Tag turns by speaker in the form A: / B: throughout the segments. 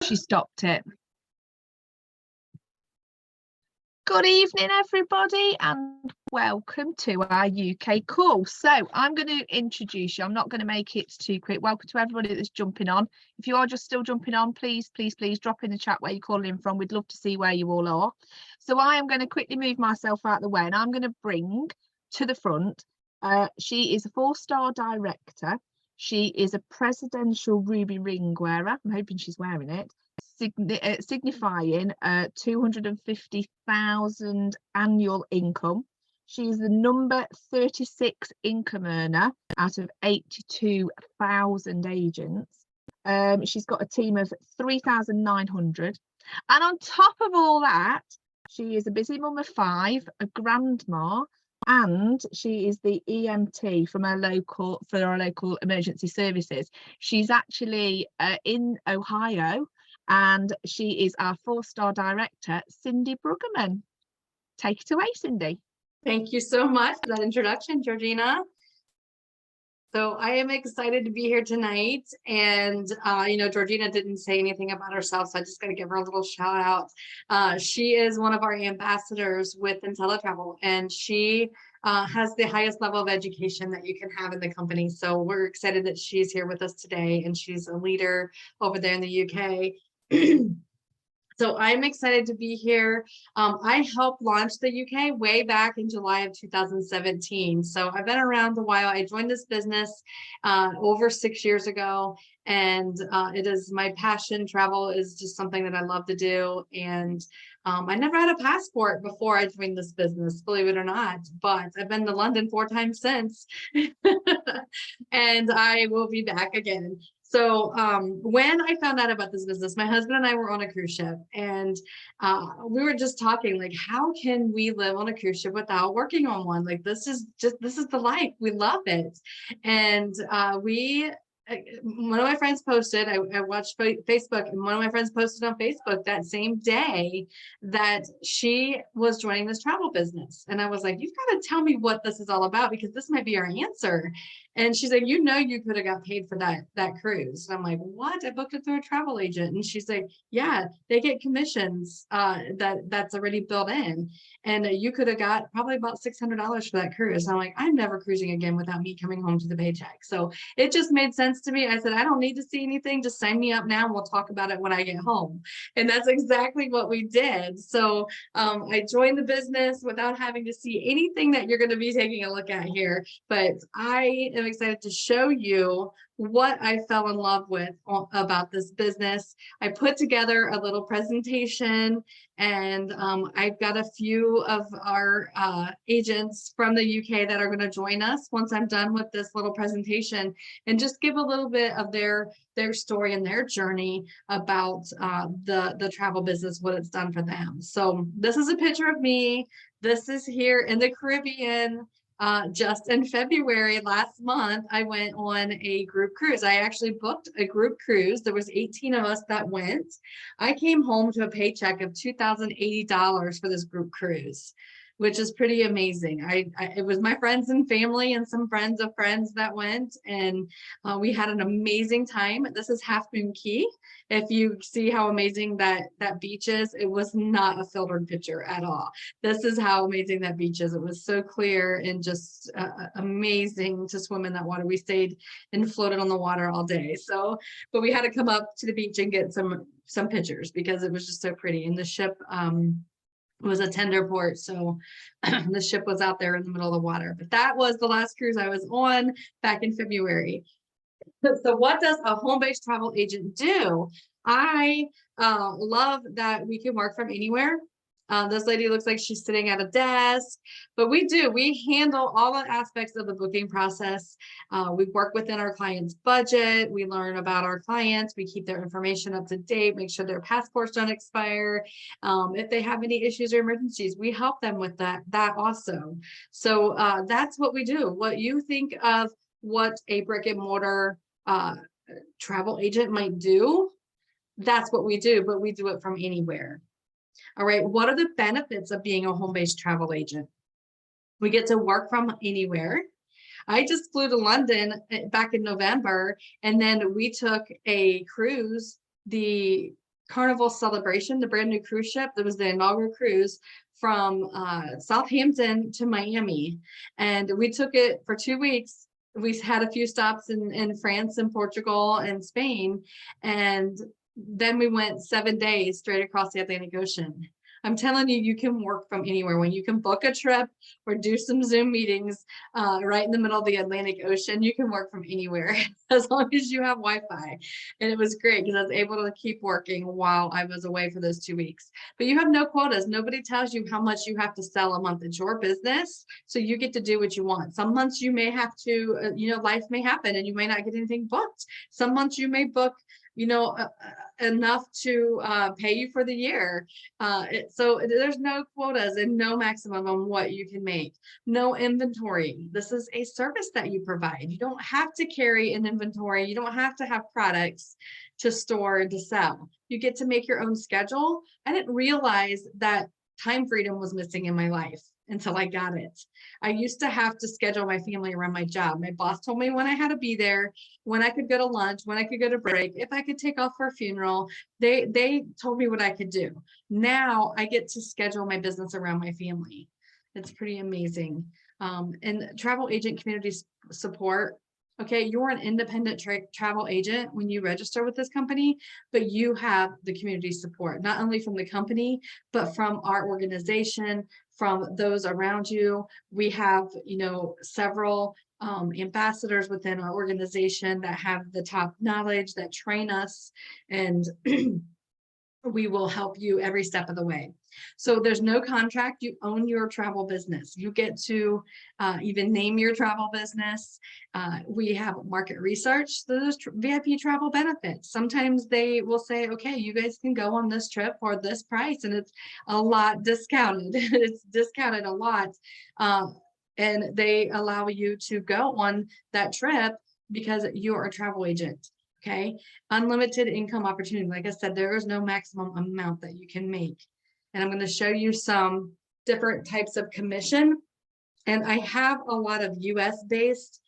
A: She stopped it. Good evening, everybody, and welcome to our UK course. So I'm going to introduce you. I'm not going to make it too quick. Welcome to everybody that's jumping on. If you are just still jumping on, please drop in the chat where you're calling in from. We'd love to see where you all are. So I am going to quickly move myself out of the way, and I'm going to bring to the front. She is a 4-star director. She is a presidential ruby ring wearer. I'm hoping she's wearing it. Signifying 250,000 annual income. She's the number 36 income earner out of 82,000 agents. She's got a team of 3,900, and on top of all that, she is a busy mum of 5, a grandma, and she is the EMT from our local emergency services. She's actually in Ohio, and she is our 4-star director, Cindy Bruggeman. Take it away, Cindy.
B: Thank you so much for that introduction, Georgina. So I am excited to be here tonight. And, Georgina didn't say anything about herself, so I just got to give her a little shout out. She is one of our ambassadors with Untitled Chapter, and she has the highest level of education that you can have in the company. So we're excited that she's here with us today, and she's a leader over there in the UK. So I'm excited to be here. I helped launch the UK way back in July of 2017. So I've been around a while. I joined this business over 6 years ago, and it is my passion. Travel is just something that I love to do. And I never had a passport before I joined this business, believe it or not, but I've been to London 4 times since, and I will be back again. So when I found out about this business, my husband and I were on a cruise ship, and we were just talking like, how can we live on a cruise ship without working on one? Like, this is the life. We love it. And one of my friends posted, I watched Facebook, and one of my friends posted on Facebook that same day that she was joining this travel business. And I was like, you've got to tell me what this is all about, because this might be our answer. And she's like, you could have got paid for that cruise. And I'm like, what? I booked it through a travel agent. And she's like, yeah, they get commissions that's already built in. And you could have got probably about $600 for that cruise. And I'm like, I'm never cruising again without me coming home to the paycheck. So it just made sense to me. I said, I don't need to see anything. Just sign me up now, and we'll talk about it when I get home. And that's exactly what we did. So I joined the business without having to see anything that you're going to be taking a look at here. But I am excited to show you what I fell in love with about this business. I put together a little presentation, and I've got a few of our agents from the UK that are going to join us once I'm done with this little presentation, and just give a little bit of their story and their journey about the travel business, what it's done for them. So this is a picture of me. This is here in the Caribbean. Just in February last month, I went on a group cruise. I actually booked a group cruise. There was 18 of us that went. I came home to a paycheck of $2,080 for this group cruise, which is pretty amazing. It was my friends and family and some friends of friends that went, and we had an amazing time. This is Half Moon Cay. If you see how amazing that beach is, it was not a filtered picture at all. This is how amazing that beach is. It was so clear and just amazing to swim in that water. We stayed and floated on the water all day. So, but we had to come up to the beach and get some pictures because it was just so pretty. And the ship was a tender port, so the ship was out there in the middle of the water. But that was the last cruise I was on back in February. So what does a home-based travel agent do? I love that we can work from anywhere. This lady looks like she's sitting at a desk, but we handle all the aspects of the booking process. We work within our client's budget. We learn about our clients. We keep their information up to date, make sure their passports don't expire. If they have any issues or emergencies, we help them with that also. So that's what we do. What you think of what a brick and mortar travel agent might do, that's what we do, but we do it from anywhere. All right, what are the benefits of being a home-based travel agent? We get to work from anywhere. I just flew to London back in November, and then we took a cruise the Carnival Celebration, the brand new cruise ship. That was the inaugural cruise from Southampton to Miami. And we took it for 2 weeks. We had a few stops in France and Portugal and Spain. And then we went 7 days straight across the Atlantic Ocean. I'm telling you, you can work from anywhere. When you can book a trip or do some Zoom meetings right in the middle of the Atlantic Ocean, you can work from anywhere as long as you have Wi-Fi. And it was great because I was able to keep working while I was away for those 2 weeks. But you have no quotas. Nobody tells you how much you have to sell a month. It's your business. So you get to do what you want. Some months you may have to, life may happen and you may not get anything booked. Some months you may book enough to pay you for the year. So there's no quotas and no maximum on what you can make. No inventory. This is a service that you provide. You don't have to carry an inventory. You don't have to have products to store and to sell. You get to make your own schedule. I didn't realize that time freedom was missing in my life until I got it. I used to have to schedule my family around my job. My boss told me when I had to be there, when I could go to lunch, when I could go to break, if I could take off for a funeral. They told me what I could do. Now I get to schedule my business around my family. It's pretty amazing. And travel agent community support. Okay, you're an independent travel agent when you register with this company, but you have the community support, not only from the company, but from our organization, from those around you. We have, several ambassadors within our organization that have the top knowledge, that train us, and we will help you every step of the way. So there's no contract. You own your travel business. You get to even name your travel business. We have market research. So there's VIP travel benefits. Sometimes they will say, okay, you guys can go on this trip for this price, and it's a lot discounted. It's discounted a lot. And they allow you to go on that trip because you're a travel agent. Okay, unlimited income opportunity. Like I said, there is no maximum amount that you can make. And I'm going to show you some different types of commission. And I have a lot of US based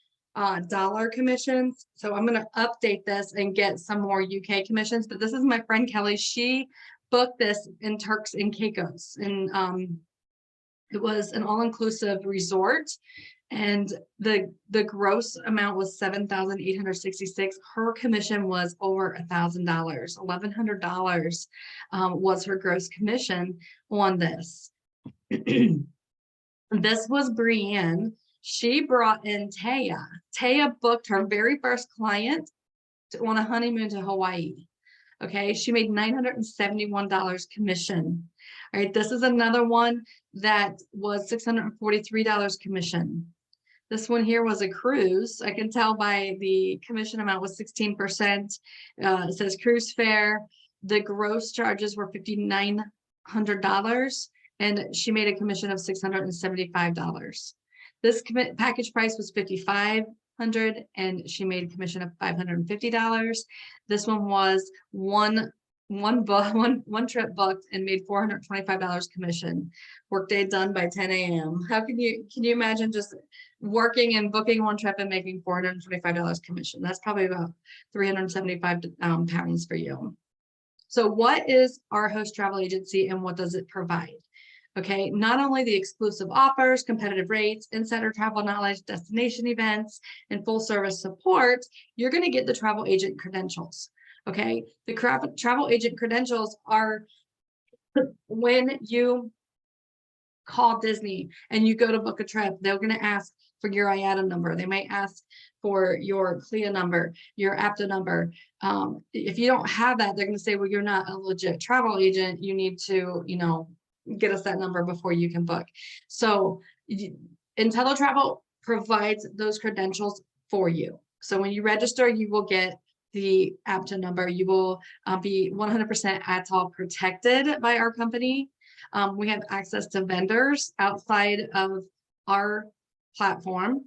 B: dollar commissions. So I'm going to update this and get some more UK commissions. But this is my friend Kelly. She booked this in Turks and Caicos. And it was an all-inclusive resort. And the gross amount was $7,866. Her commission was over $1,000. $1,100 was her gross commission on this. This was Brienne. She brought in Taya. Taya booked her very first client on a honeymoon to Hawaii. Okay, she made $971 commission. All right, this is another one that was $643 commission. This one here was a cruise. I can tell by the commission amount was 16%. It says cruise fare. The gross charges were $5,900, and she made a commission of $675. This package price was $5,500, and she made a commission of $550. This one was one trip booked and made $425 commission. Workday done by 10 a.m. How can you imagine just working and booking one trip and making $425 commission? That's probably about 375 pounds for you. So what is our host travel agency and what does it provide? Okay, not only the exclusive offers, competitive rates, insider travel knowledge, destination events, and full service support, you're going to get the travel agent credentials. Okay, the travel agent credentials are when you call Disney and you go to book a trip, they're going to ask for your IATA number. They might ask for your CLIA number, your APTA number. If you don't have that, they're going to say, well, you're not a legit travel agent. You need to, get us that number before you can book. So IntelliTravel provides those credentials for you. So when you register, you will get the APTA number. You will be 100% ATOL protected by our company. We have access to vendors outside of our platform.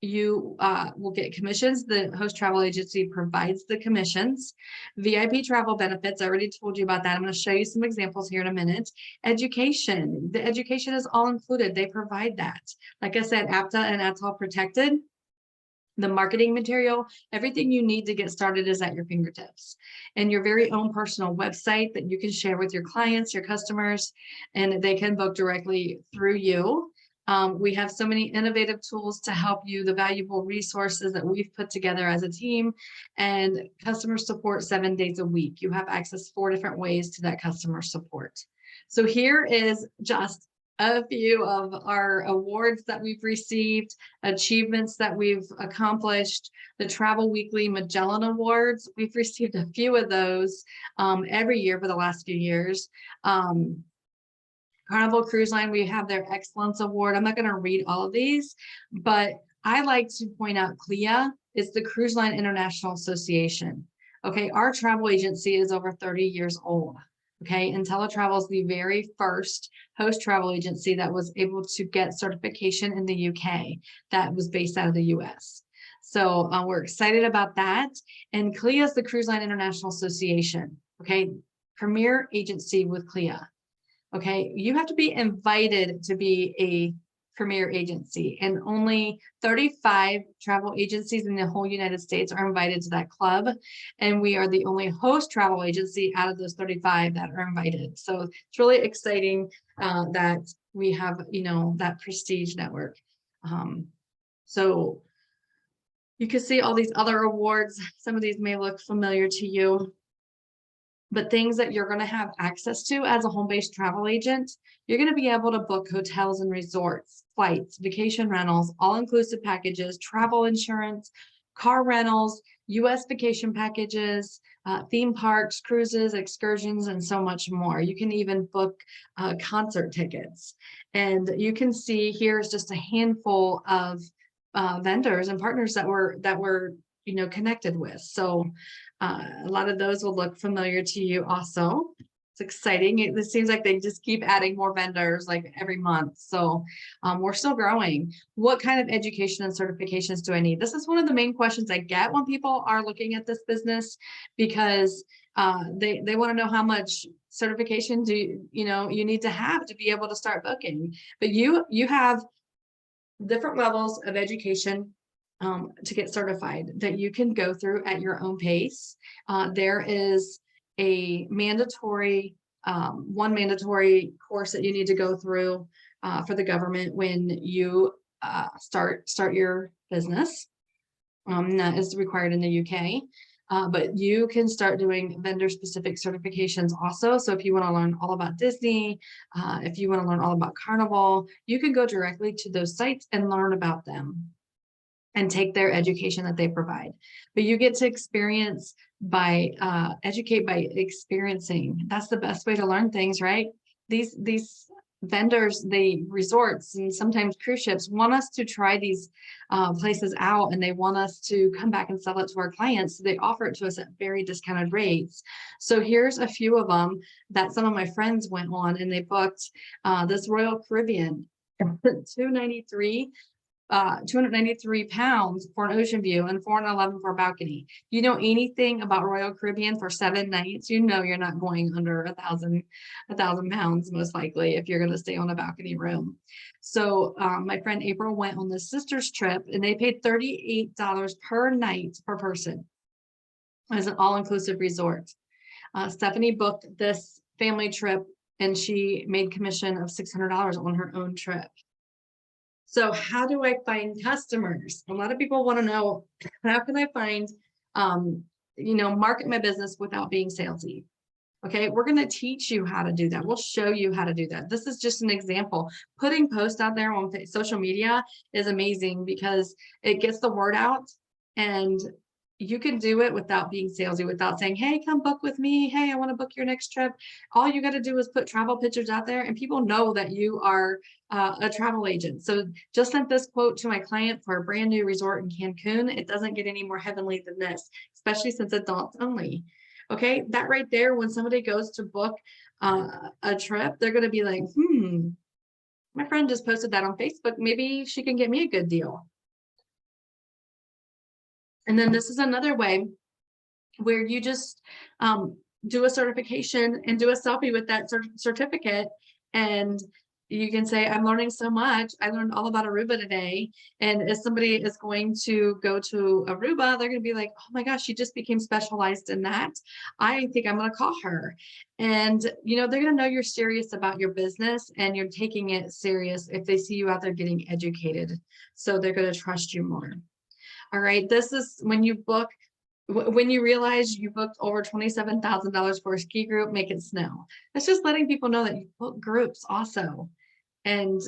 B: You will get commissions. The host travel agency provides the commissions. VIP travel benefits, I already told you about that. I'm going to show you some examples here in a minute. Education, the education is all included. They provide that. Like I said, APTA and ATOL protected. The marketing material, everything you need to get started is at your fingertips, and your very own personal website that you can share with your clients, your customers, and they can book directly through you. We have so many innovative tools to help you, the valuable resources that we've put together as a team, and customer support 7 days a week. You have access 4 different ways to that customer support. So here is just a few of our awards that we've received, achievements that we've accomplished. The Travel Weekly Magellan Awards, we've received a few of those every year for the last few years. Carnival Cruise Line, we have their Excellence Award. I'm not going to read all of these, but I like to point out CLIA is the Cruise Line International Association. Okay, our travel agency is over 30 years old. Okay, IntelliTravel is the very first host travel agency that was able to get certification in the UK that was based out of the US. So we're excited about that. And CLIA is the Cruise Line International Association. Okay, premier agency with CLIA. Okay, you have to be invited to be a premier agency, and only 35 travel agencies in the whole United States are invited to that club. And we are the only host travel agency out of those 35 that are invited. So it's really exciting that we have, you know, that prestige network. So you can see all these other awards. Some of these may look familiar to you, but things that you're going to have access to as a home-based travel agent. You're going to be able to book hotels and resorts, flights, vacation rentals, all-inclusive packages, travel insurance, car rentals, U.S. vacation packages, theme parks, cruises, excursions, and so much more. You can even book concert tickets. And you can see here's just a handful of vendors and partners that we're you know, connected with. So a lot of those will look familiar to you also. It's exciting. It seems like they just keep adding more vendors like every month. So we're still growing. What kind of education and certifications do I need? This is one of the main questions I get when people are looking at this business, because they want to know how much certification you need to have to be able to start booking. But you have different levels of education to get certified that you can go through at your own pace. There is a mandatory, one mandatory course that you need to go through for the government when you start your business. That is required in the UK. But you can start doing vendor specific certifications also. So if you want to learn all about Disney, if you want to learn all about Carnival, you can go directly to those sites and learn about them and take their education that they provide. But you get to experience by educate by experiencing. That's the best way to learn things, right? These vendors, the resorts, and sometimes cruise ships want us to try these places out, and they want us to come back and sell it to our clients. So they offer it to us at very discounted rates. So here's a few of them that some of my friends went on, and they booked this Royal Caribbean, 293 pounds for an ocean view and 411 for a balcony. You know anything about Royal Caribbean for 7 nights, you know you're not going under a thousand pounds, most likely, if you're going to stay on a balcony room. So my friend April went on the sisters trip, and they paid $38 per night per person as an all-inclusive resort. Stephanie booked this family trip, and she made commission of $600 on her own trip. So how do I find customers? A lot of people want to know, how can I find, market my business without being salesy? Okay, we're going to teach you how to do that. We'll show you how to do that. This is just an example. Putting posts out there on social media is amazing because it gets the word out, and you can do it without being salesy, without saying, hey, come book with me. Hey, I want to book your next trip. All you got to do is put travel pictures out there, and people know that you are a travel agent. So just sent this quote to my client for a brand new resort in Cancun. It doesn't get any more heavenly than this, especially since adults only. Okay, that right there, when somebody goes to book a trip, they're going to be like, my friend just posted that on Facebook. Maybe she can get me a good deal. And then this is another way where you just do a certification and do a selfie with that certificate, and you can say, I'm learning so much. I learned all about Aruba today. And if somebody is going to go to Aruba, they're going to be like, oh my gosh, she just became specialized in that. I think I'm going to call her. And, you know, they're going to know you're serious about your business and you're taking it serious if they see you out there getting educated. So they're going to trust you more. All right. This is when you book. When you realize you booked over $27,000 for a ski group, make it snow. That's just letting people know that you book groups also. And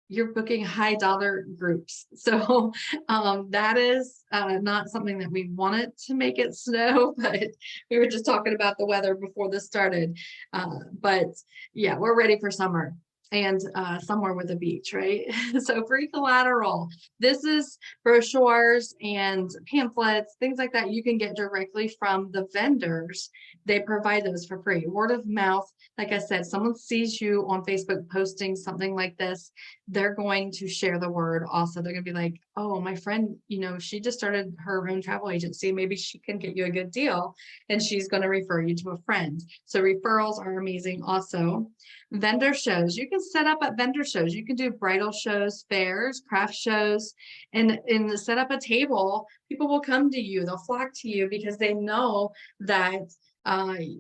B: you're booking high dollar groups. So that is not something that we wanted to make it snow, but we were just talking about the weather before this started. But yeah, we're ready for summer and somewhere with a beach, right? So free collateral. This is brochures and pamphlets, things like that you can get directly from the vendors. They provide those for free. Word of mouth. Like I said, someone sees you on Facebook posting something like this, they're going to share the word. Also, they're going to be like, oh, my friend, you know, she just started her own travel agency. Maybe she can get you a good deal, and she's going to refer you to a friend. So referrals are amazing. Also, vendor shows. You can set up at vendor shows. You can do bridal shows, fairs, craft shows, and set up a table. People will come to you. They'll flock to you because they know that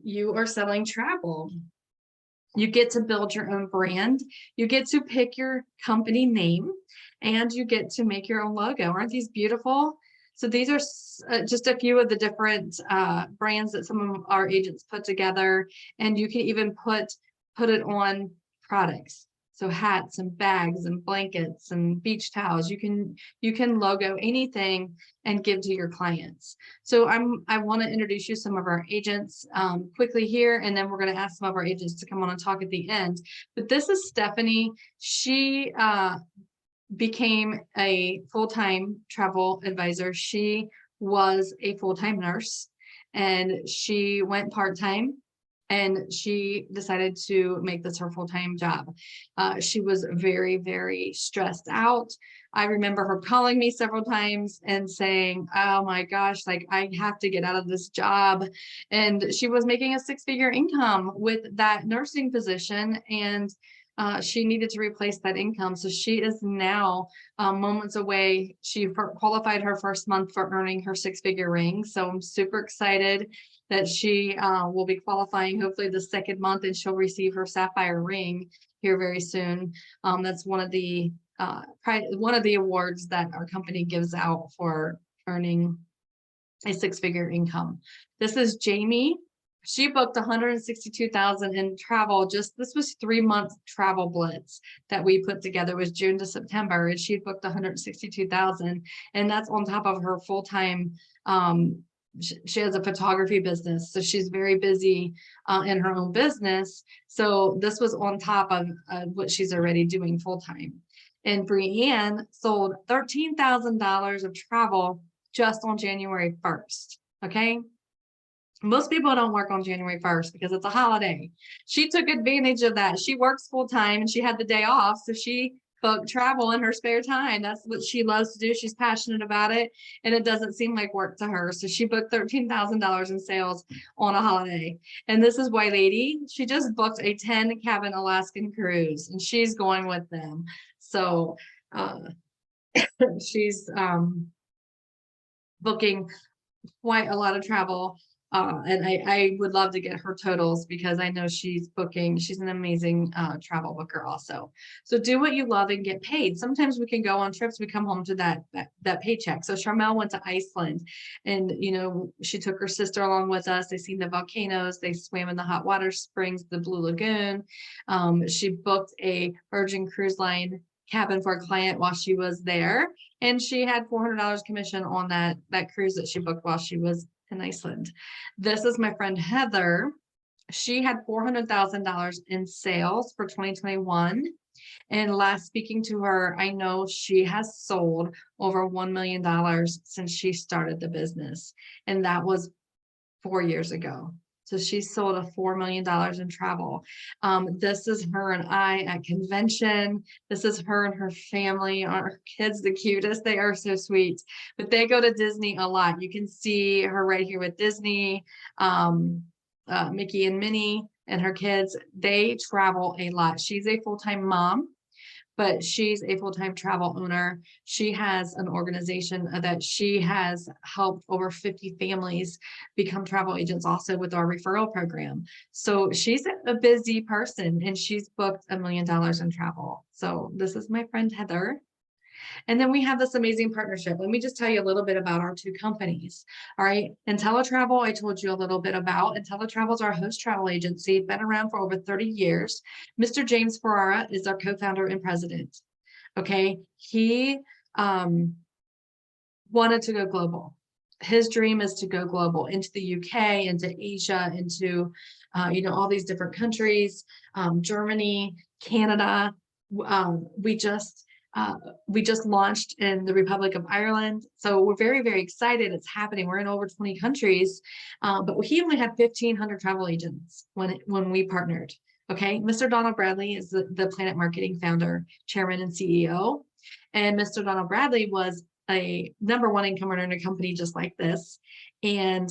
B: you are selling travel. You get to build your own brand. You get to pick your company name, and you get to make your own logo. Aren't these beautiful? So these are just a few of the different brands that some of our agents put together, and you can even put it on products. So hats and bags and blankets and beach towels. You can logo anything and give to your clients. So I want to introduce you some of our agents quickly here, and then we're going to ask some of our agents to come on and talk at the end. But this is Stephanie. She became a full-time travel advisor. She was a full-time nurse, and she went part-time. And she decided to make this her full-time job. She was very, very stressed out. I remember her calling me several times and saying, oh my gosh, like I have to get out of this job. And she was making a six-figure income with that nursing position. And she needed to replace that income. So she is now moments away. She qualified her first month for earning her six-figure ring. So I'm super excited that she will be qualifying hopefully the second month, and she'll receive her sapphire ring here very soon. That's one of the awards that our company gives out for earning a six-figure income. This is Jamie. She booked 162,000 in travel. This was 3-month travel blitz that we put together. It was June to September, and she booked 162,000, and that's on top of her full-time. She has a photography business, so she's very busy in her own business. So this was on top of what she's already doing full-time. And Brianne sold $13,000 of travel just on January 1st. Okay. Most people don't work on January 1st because it's a holiday. She took advantage of that. She works full-time and she had the day off, so she booked travel in her spare time. That's what she loves to do. She's passionate about it, and it doesn't seem like work to her. So she booked $13,000 in sales on a holiday. And this is White Lady. She just booked a 10-cabin Alaskan cruise, and she's going with them. So she's booking quite a lot of travel. And I would love to get her totals because I know she's an amazing travel booker also. So do what you love and get paid. Sometimes we can go on trips, we come home to that paycheck. So Charmel went to Iceland, and you know, she took her sister along with us. They seen the volcanoes, they swam in the hot water springs, the Blue Lagoon. She booked a Virgin Cruise Line cabin for a client while she was there, and she had $400 commission on that cruise that she booked while she was in Iceland. This is my friend Heather. She had $400,000 in sales for 2021. And last speaking to her, I know she has sold over $1 million since she started the business. And that was 4 years ago. So she sold a $4 million in travel. This is her and I at convention. This is her and her family. Our kids, the cutest. They are so sweet. But they go to Disney a lot. You can see her right here with Disney. Mickey and Minnie and her kids, they travel a lot. She's a full-time mom, but she's a full-time travel owner. She has an organization that she has helped over 50 families become travel agents also with our referral program. So she's a busy person and she's booked $1 million in travel. So this is my friend Heather. And then we have this amazing partnership. Let me just tell you a little bit about our two companies. All right. IntelliTravel, I told you a little bit about. IntelliTravel is our host travel agency, been around for over 30 years. Mr. James Ferrara is our co-founder and president. Okay. He wanted to go global. His dream is to go global into the UK, into Asia, into all these different countries, Germany, Canada. We just launched in the Republic of Ireland. So we're very, very excited. It's happening. We're in over 20 countries, but he only had 1,500 travel agents when we partnered. Okay. Mr. Donald Bradley is the Planet Marketing founder, chairman, and CEO. And Mr. Donald Bradley was a #1 income earner in a company just like this. And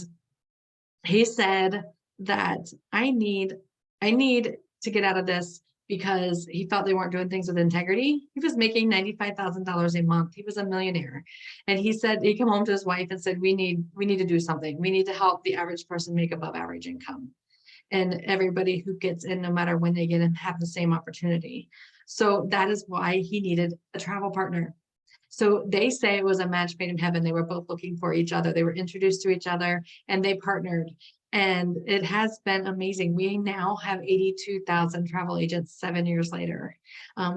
B: he said that I need to get out of this because he felt they weren't doing things with integrity. He was making $95,000 a month. He was a millionaire. And he said, he came home to his wife and said, we need to do something. We need to help the average person make above average income. And everybody who gets in, no matter when they get in, have the same opportunity. So that is why he needed a travel partner. So they say it was a match made in heaven. They were both looking for each other. They were introduced to each other and they partnered. And it has been amazing. We now have 82,000 travel agents 7 years later.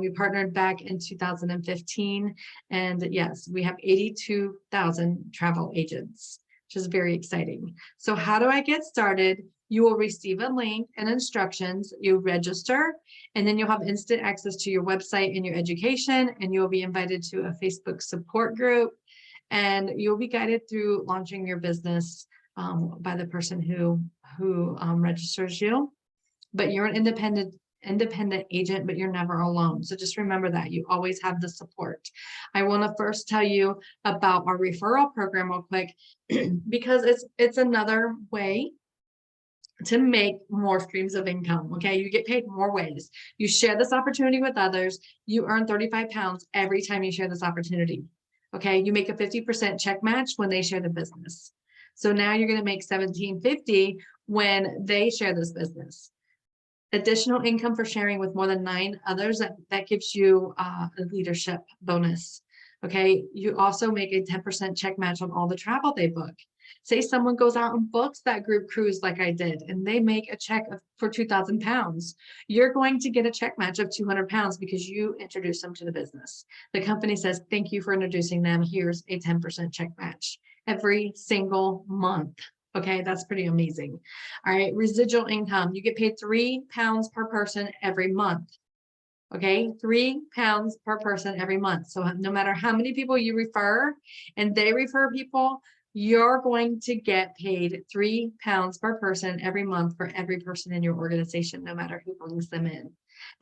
B: We partnered back in 2015. And yes, we have 82,000 travel agents, which is very exciting. So how do I get started? You will receive a link and instructions. You register, and then you'll have instant access to your website and your education, and you'll be invited to a Facebook support group, and you'll be guided through launching your business by the person who registers you. But you're an independent agent, but you're never alone. So just remember that you always have the support. I want to first tell you about our referral program real quick because it's another way to make more streams of income. Okay, you get paid more ways. You share this opportunity with others. You earn 35 pounds every time you share this opportunity. Okay, you make a 50% check match when they share the business. So now you're going to make $17.50 when they share this business. Additional income for sharing with more than 9 others, that gives you a leadership bonus. Okay, you also make a 10% check match on all the travel they book. Say someone goes out and books that group cruise like I did, and they make a check for 2,000 pounds. You're going to get a check match of 200 pounds because you introduced them to the business. The company says, thank you for introducing them. Here's a 10% check match every single month. Okay, that's pretty amazing. All right, residual income. You get paid 3 pounds per person every month. Okay, 3 pounds per person every month. So no matter how many people you refer and they refer people, you're going to get paid 3 pounds per person every month for every person in your organization, no matter who brings them in.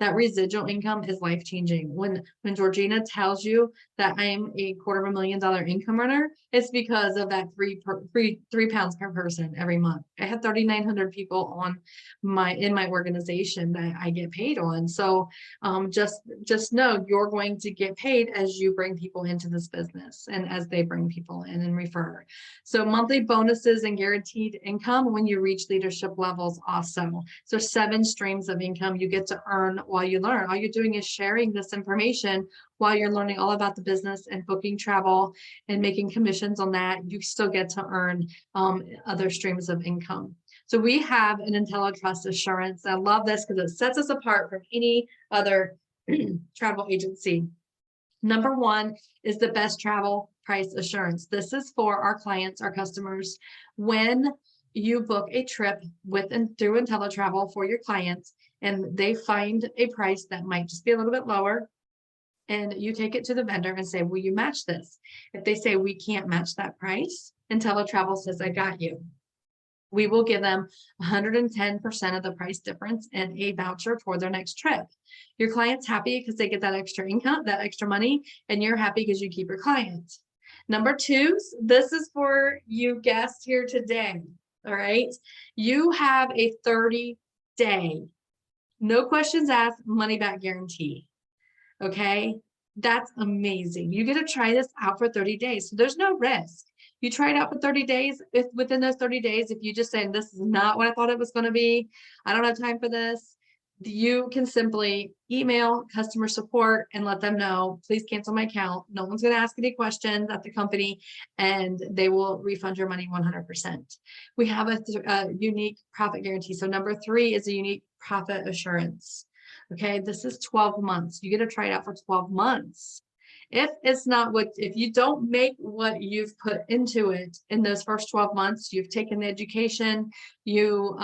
B: That residual income is life-changing. When Georgina tells you that I'm a $250,000 income earner, it's because of that 3 pounds per person every month. I have 3,900 people in my organization that I get paid on. So just know you're going to get paid as you bring people into this business and as they bring people in and refer. So monthly bonuses and guaranteed income when you reach leadership levels also. So 7 streams of income you get to earn while you learn. All you're doing is sharing this information while you're learning all about the business and booking travel and making commissions on that. You still get to earn other streams of income. So we have an IntelliTrust Assurance. I love this because it sets us apart from any other travel agency. Number 1 is the best travel price assurance. This is for our clients, our customers. When you book a trip with and through IntelliTravel for your clients, and they find a price that might just be a little bit lower, and you take it to the vendor and say, will you match this? If they say we can't match that price, IntelliTravel says, I got you. We will give them 110% of the price difference and a voucher for their next trip. Your client's happy because they get that extra income, that extra money, and you're happy because you keep your client. Number 2, this is for you guests here today. All right. You have a 30-day, no questions asked, money back guarantee. Okay. That's amazing. You get to try this out for 30 days. So there's no risk. You try it out for 30 days. If within those 30 days, if you just say, this is not what I thought it was going to be, I don't have time for this, you can simply email customer support and let them know, please cancel my account. No one's going to ask any questions at the company, and they will refund your money 100%. We have a unique profit guarantee. So number 3 is a unique profit assurance. Okay, this is 12 months. You get to try it out for 12 months. If you don't make what you've put into it in those first 12 months, you've taken the education, you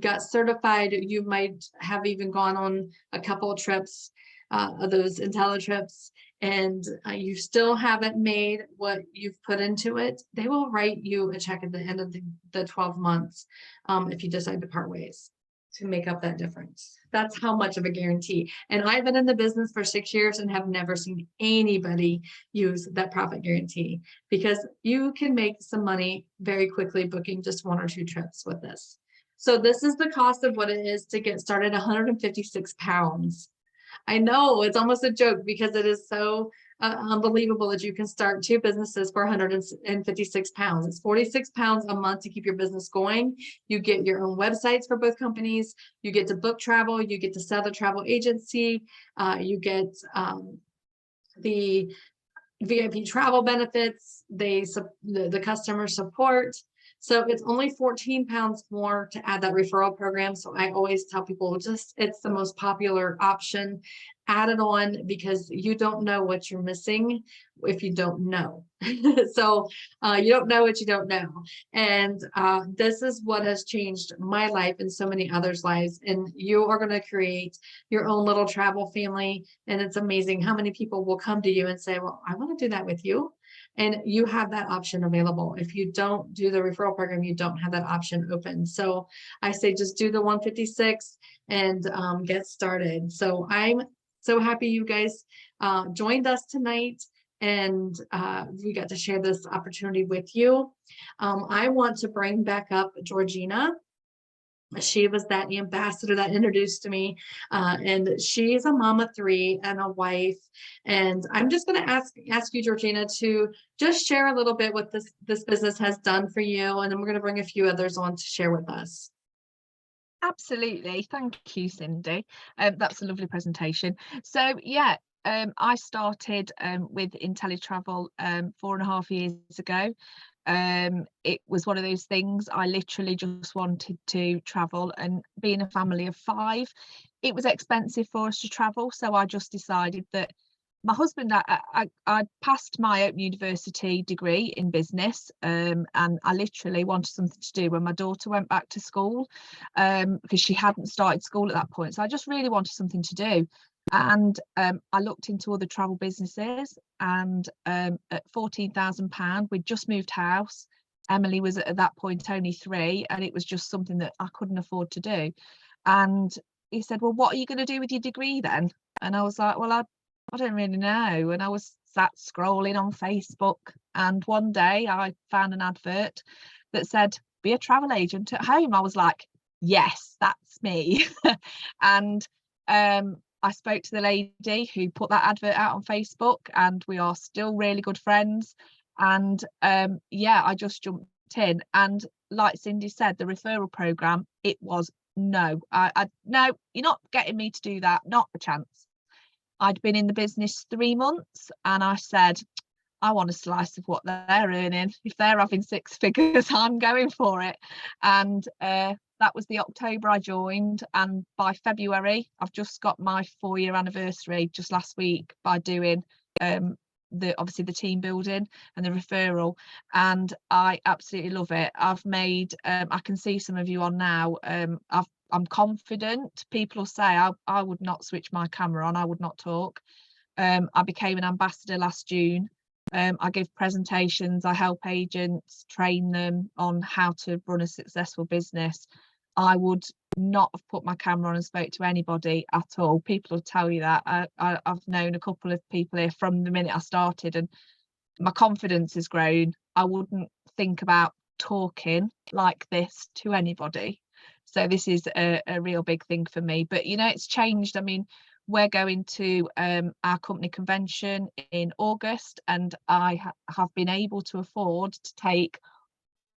B: got certified, you might have even gone on a couple of trips, of those Untitled trips, and you still haven't made what you've put into it, they will write you a check at the end of the 12 months if you decide to part ways, to make up that difference. That's how much of a guarantee. And I've been in the business for 6 years and have never seen anybody use that profit guarantee, because you can make some money very quickly booking just 1 or 2 trips with this. So this is the cost of what it is to get started, 156 pounds. I know it's almost a joke because it is so unbelievable that you can start 2 businesses for 156 pounds. It's 46 pounds a month to keep your business going. You get your own websites for both companies. You get to book travel. You get to sell the travel agency. You get the VIP travel benefits, the customer support. So it's only 14 pounds more to add that referral program. So I always tell people, it's the most popular option. Add it on, because you don't know what you're missing if you don't know. So you don't know what you don't know. And this is what has changed my life and so many others' lives. And you are going to create your own little travel family. And it's amazing how many people will come to you and say, well, I want to do that with you. And you have that option available. If you don't do the referral program, you don't have that option open. So I say just do the 156 and get started. So I'm so happy you guys joined us tonight, and we got to share this opportunity with you. I want to bring back up Georgina. She was that ambassador that introduced me, and she's a mom of 3 and a wife. And I'm just going to ask you, Georgina, to just share a little bit what this business has done for you, and then we're going to bring a few others on to share with us.
A: Absolutely. Thank you, Cindy. That's a lovely presentation. So yeah, I started with IntelliTravel 4.5 years ago. It was one of those things, I literally just wanted to travel, and being a family of 5, it was expensive for us to travel. So I just decided that my husband, I passed my Open University degree in business, and I literally wanted something to do when my daughter went back to school, because she hadn't started school at that point. So I just really wanted something to do. And I looked into other travel businesses, and at £14,000, we'd just moved house. Emily was at that point only 3, and it was just something that I couldn't afford to do. And he said, well, what are you going to do with your degree then? And I was like, well, I don't really know. And I was sat scrolling on Facebook, and one day I found an advert that said, be a travel agent at home. I was like, yes, that's me. And I spoke to the lady who put that advert out on Facebook, and we are still really good friends. And yeah, I just jumped in. And like Cindy said, the referral program, it was no, no, you're not getting me to do that, not a chance. I'd been in the business 3 months, and I said, I want a slice of what they're earning. If they're having 6 figures, I'm going for it. And that was the October I joined, and by February I've just got my 4-year anniversary just last week by doing obviously the team building and the referral, and I absolutely love it. I've made I can see some of you on now. I'm confident. People will say I would not switch my camera on, I would not talk. I became an ambassador last June. I give presentations, I help agents, train them on how to run a successful business. I would not have put my camera on and spoke to anybody at all. People will tell you that. I've known a couple of people here from the minute I started, and my confidence has grown. I wouldn't think about talking like this to anybody. So this is a real big thing for me. But you know, it's changed. I mean, we're going to our company convention in August, and I have been able to afford to take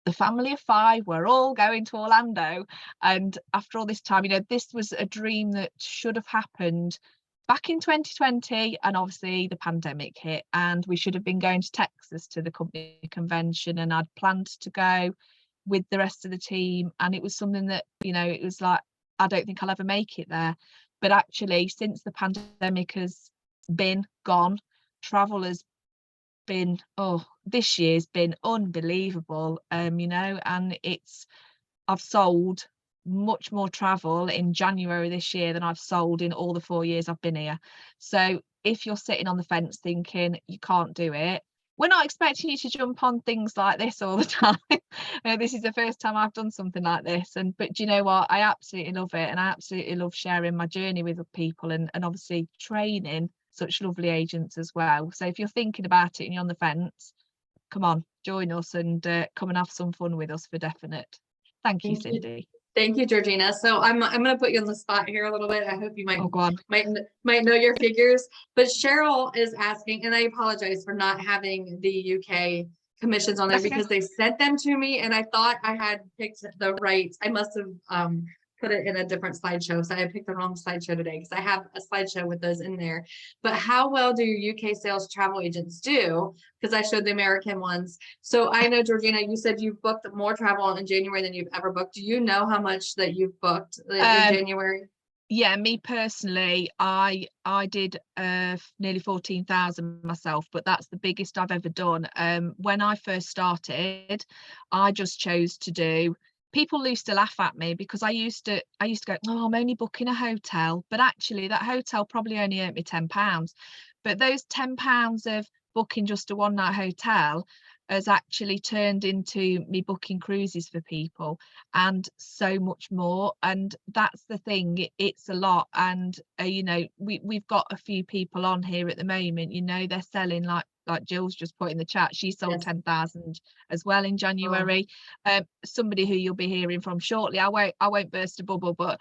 A: the family of 5. We're all going to Orlando, and after all this time, you know, this was a dream that should have happened back in 2020, and obviously the pandemic hit, and we should have been going to Texas to the company convention, and I'd planned to go with the rest of the team, and it was something that, you know, it was like, I don't think I'll ever make it there. But actually, since the pandemic has been gone, travel has been, oh, this year's been unbelievable, you know, and I've sold much more travel in January this year than I've sold in all the 4 years I've been here. So if you're sitting on the fence thinking you can't do it, we're not expecting you to jump on things like this all the time. This is the first time I've done something like this, but do you know what? I absolutely love it, and I absolutely love sharing my journey with people, and obviously training such lovely agents as well. So if you're thinking about it and you're on the fence, come on, join us, and come and have some fun with us for definite. Thank you, Cindy.
B: Thank you, Georgina. So I'm going to put you on the spot here a little bit. I hope you might
A: Go on.
B: might know your figures. But Cheryl is asking, and I apologize for not having the UK commissions on there because they sent them to me, and I thought I had picked the right. I must have put it in a different slideshow. So I picked the wrong slideshow today because I have a slideshow with those in there. But how well do your UK sales travel agents do? Because I showed the American ones. So I know, Georgina, you said you've booked more travel in January than you've ever booked. Do you know how much that you've booked in January?
A: Yeah, me personally, I did nearly 14,000 myself, but that's the biggest I've ever done. When I first started, I just chose to do. People used to laugh at me because I used to go, oh, I'm only booking a hotel, but actually that hotel probably only earned me £10. But those £10 of booking just a one night hotel has actually turned into me booking cruises for people and so much more. And that's the thing, it's a lot. And you know, we've got a few people on here at the moment, you know, they're selling like Jill's just put in the chat, she sold 10,000 as well in January. Somebody who you'll be hearing from shortly, I won't burst a bubble, but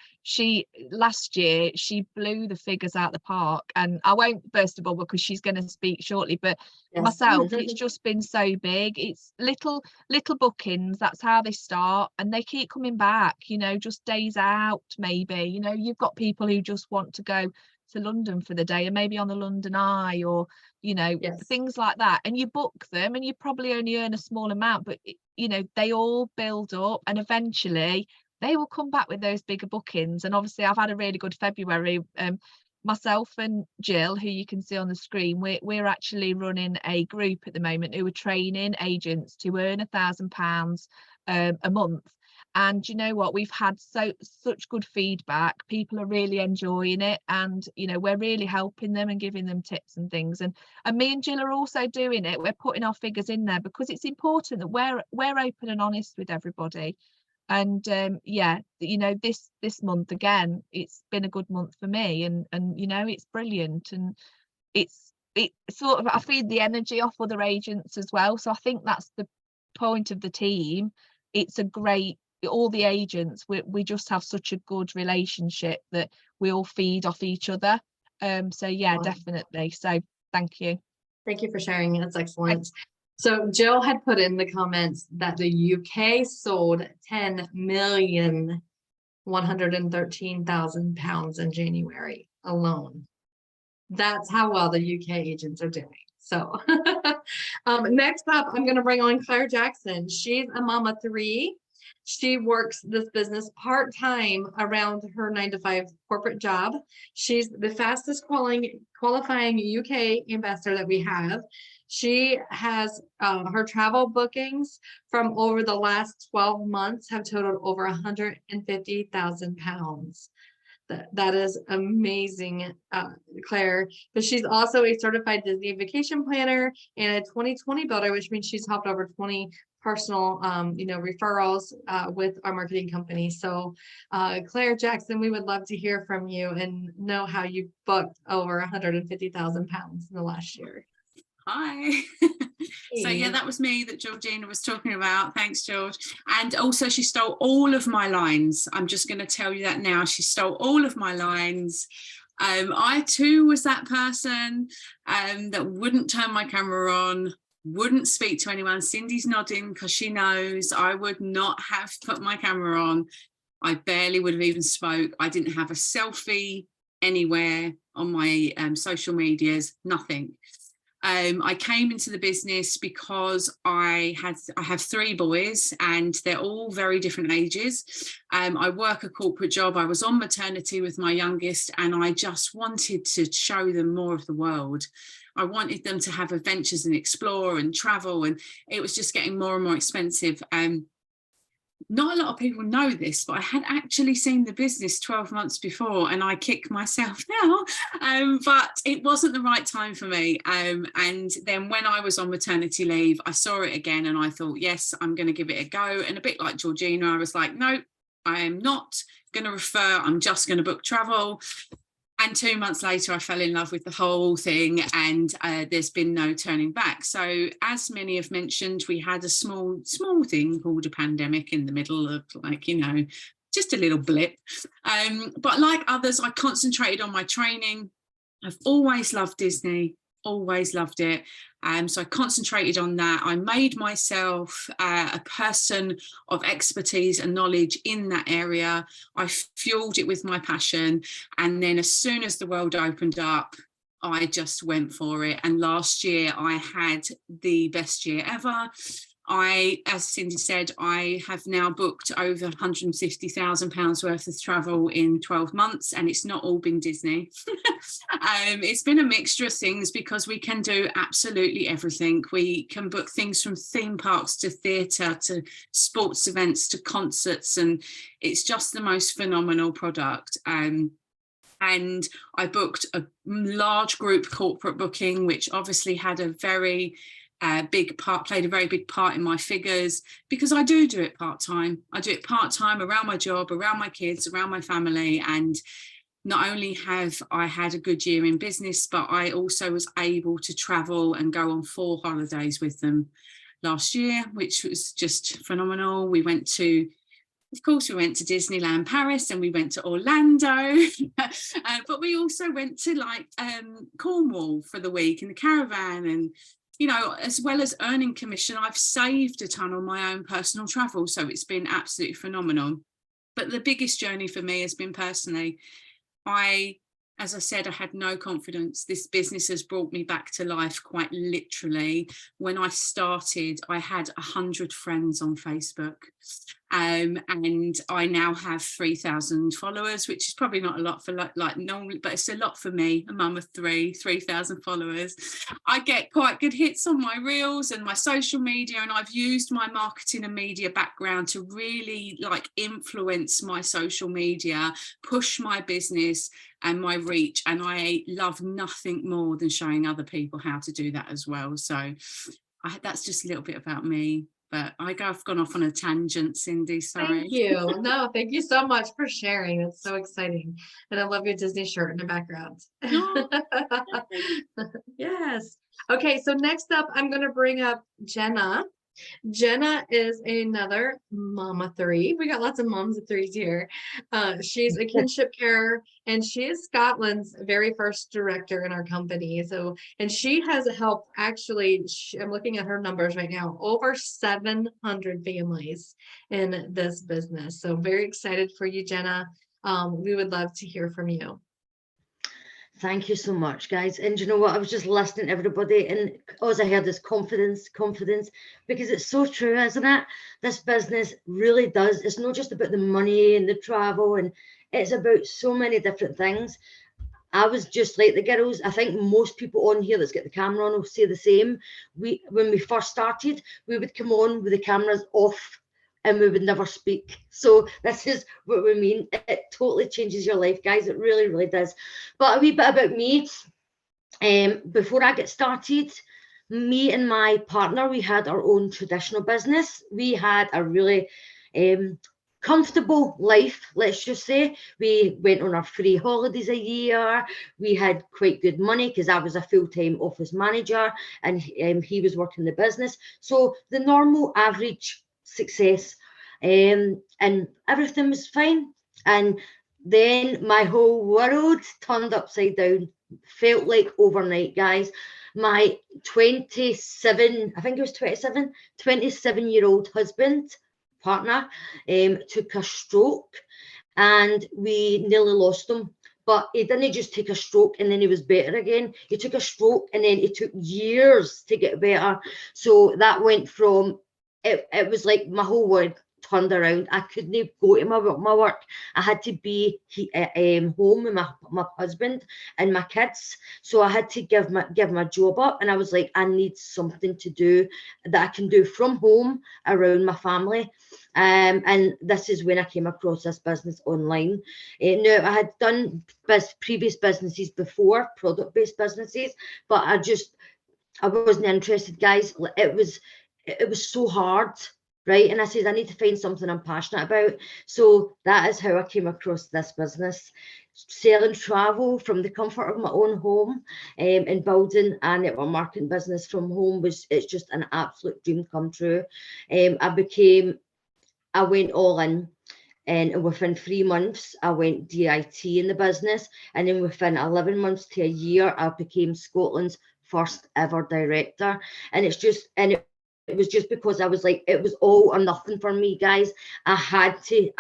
A: last year she blew the figures out the park, and I won't burst a bubble because she's going to speak shortly, but myself, it's just been so big. It's little bookings, that's how they start, and they keep coming back, you know, just days out. Maybe, you know, you've got people who just want to go to London for the day and maybe on the London Eye, or you know, things like that, and you book them and you probably only earn a small amount, but you know, they all build up and eventually they will come back with those bigger bookings. And obviously I've had a really good February. Myself and Jill, who you can see on the screen, we're actually running a group at the moment who are training agents to earn £1,000 a month. And you know what, we've had such good feedback. People are really enjoying it, and you know, we're really helping them and giving them tips and things, and me and Jill are also doing it. We're putting our figures in there because it's important that we're open and honest with everybody. And yeah, you know, this month again, it's been a good month for me, and you know, it's brilliant, and it sort of, I feed the energy off other agents as well. So I think that's the point of the team. It's a great, all the agents, we just have such a good relationship that we all feed off each other. So yeah, definitely. So thank you
B: for sharing. That's excellent. So Jill had put in the comments that the UK sold 10,113,000 pounds in January alone. That's how well the UK agents are doing. So next up, I'm going to bring on Claire Jackson. She's a mama 3. She works this business part-time around her 9-to-5 corporate job. She's the fastest qualifying UK ambassador that we have. She has her travel bookings from over the last 12 months have totaled over 150,000 pounds. That is amazing, Claire. But she's also a certified Disney vacation planner and a 2020 builder, which means she's helped over 20 personal, you know, referrals with our marketing company. So, Claire Jackson, we would love to hear from you and know how you booked over 150,000 pounds in the last year.
C: Hi. So yeah, that was me that Georgina was talking about. Thanks, George. And also she stole all of my lines. I'm just going to tell you that now. She stole all of my lines. I too was that person that wouldn't turn my camera on, wouldn't speak to anyone. Cindy's nodding because she knows I would not have put my camera on. I barely would have even spoke. I didn't have a selfie anywhere on my social medias, nothing. I came into the business because I have 3 boys and they're all very different ages. I work a corporate job. I was on maternity with my youngest and I just wanted to show them more of the world. I wanted them to have adventures and explore and travel, and it was just getting more and more expensive. Not a lot of people know this, but I had actually seen the business 12 months before and I kick myself now, but it wasn't the right time for me. And then when I was on maternity leave, I saw it again and I thought, yes, I'm going to give it a go. And a bit like Georgina, I was like, no, I am not going to refer. I'm just going to book travel. And 2 months later, I fell in love with the whole thing, and there's been no turning back. So as many have mentioned, we had a small thing called a pandemic in the middle of, like, you know, just a little blip. But like others, I concentrated on my training. I've always loved Disney, always loved it. So I concentrated on that. I made myself a person of expertise and knowledge in that area. I fueled it with my passion. And then as soon as the world opened up, I just went for it. And last year I had the best year ever. As Cindy said, I have now booked over £150,000 worth of travel in 12 months, and it's not all been Disney. It's been a mixture of things because we can do absolutely everything. We can book things from theme parks to theatre to sports events to concerts, and it's just the most phenomenal product. And I booked a large group corporate booking, which obviously had a very played a very big part in my figures, because I do it part-time. I do it part-time around my job, around my kids, around my family. And not only have I had a good year in business, but I also was able to travel and go on 4 holidays with them last year, which was just phenomenal. Of course, we went to Disneyland Paris and we went to Orlando, but we also went to Cornwall for the week in the caravan. And you know, as well as earning commission, I've saved a ton on my own personal travel. So it's been absolutely phenomenal. But the biggest journey for me has been personally. As I said, I had no confidence. This business has brought me back to life quite literally. When I started, I had 100 friends on Facebook. And I now have 3,000 followers, which is probably not a lot for like normally, but it's a lot for me, a mum of 3,000 followers. I get quite good hits on my reels and my social media, and I've used my marketing and media background to really influence my social media, push my business and my reach. And I love nothing more than showing other people how to do that as well. So that's just a little bit about me. But I've gone off on a tangent, Cindy, sorry.
B: Thank you. No, thank you so much for sharing. It's so exciting. And I love your Disney shirt in the background.
C: Oh.
B: Yes. Okay, so next up, I'm going to bring up Jenna. Jenna is another mama 3. We got lots of moms of 3s here. She's a kinship carer, and she is Scotland's very first director in our company. And she has helped, actually, I'm looking at her numbers right now, over 700 families in this business. So very excited for you, Jenna. We would love to hear from you.
D: Thank you so much, guys. And you know what? I was just listening to everybody, and all I heard is confidence, because it's so true, isn't it? This business really does. It's not just about the money and the travel, and it's about so many different things. I was just like the girls. I think most people on here that's got the camera on will say the same. When we first started, we would come on with the cameras off and we would never speak. So this is what we mean. It totally changes your life, guys. It really, really does. But a wee bit about me. Before I get started, me and my partner, we had our own traditional business. We had a really comfortable life, let's just say. We went on our free holidays a year. We had quite good money because I was a full-time office manager and he was working the business. So the normal average success, and everything was fine. And then my whole world turned upside down. Felt like overnight, guys. My 27, I think it was 27-year-old husband, partner, took a stroke, and we nearly lost him. But he didn't just take a stroke and then he was better again. He took a stroke and then it took years to get better. So that went from, it was like my whole world turned around. I couldn't go to my work. I had to be home with my husband and my kids. So I had to give my job up, and I was like, I need something to do that I can do from home around my family. And this is when I came across this business online. Now, I had done previous businesses before, product-based businesses, but I wasn't interested, guys. It was so hard, right? And I said, I need to find something I'm passionate about. So that is how I came across this business. Selling travel from the comfort of my own home, and building a network marketing business from home it's just an absolute dream come true. I went all in, and within 3 months I went DIT in the business, and then within 11 months to a year I became Scotland's first ever director. And it was just because I was like, it was all or nothing for me, guys. I had to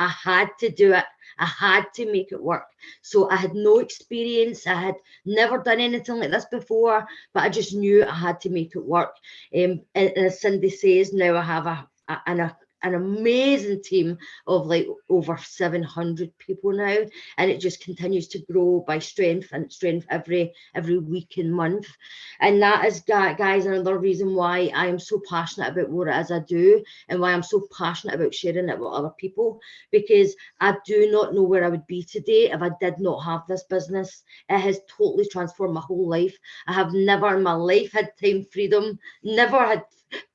D: do it. I had to make it work. So I had no experience. I had never done anything like this before, but I just knew I had to make it work. And as Cindy says, now I have an amazing team of like over 700 people now, and it just continues to grow by strength every week and month. And that is, guys, another reason why I am so passionate about what it is I do, and why I'm so passionate about sharing it with other people, because I do not know where I would be today if I did not have this business. It has totally transformed my whole life. I have never in my life had time freedom, never had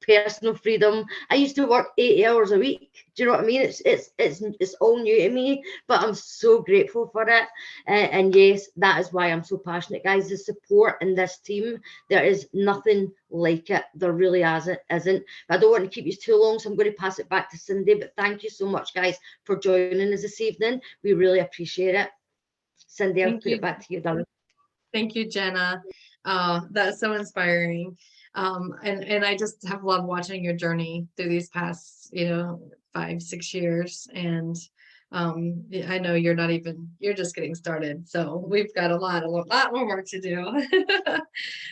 D: personal freedom. I used to work 8 hours a week. Do you know what I mean? It's all new to me, but I'm so grateful for it. And yes, that is why I'm so passionate, guys. The support in this team, there is nothing like it. There really isn't. But I don't want to keep you too long, so I'm going to pass it back to Cindy. But thank you so much, guys, for joining us this evening. We really appreciate it. Cindy, I'll put it back to you, darling.
B: Thank you, Jenna. That's so inspiring. And I just have loved watching your journey through these past, 5-6 years. And I know you're just getting started. So we've got a lot more work to do.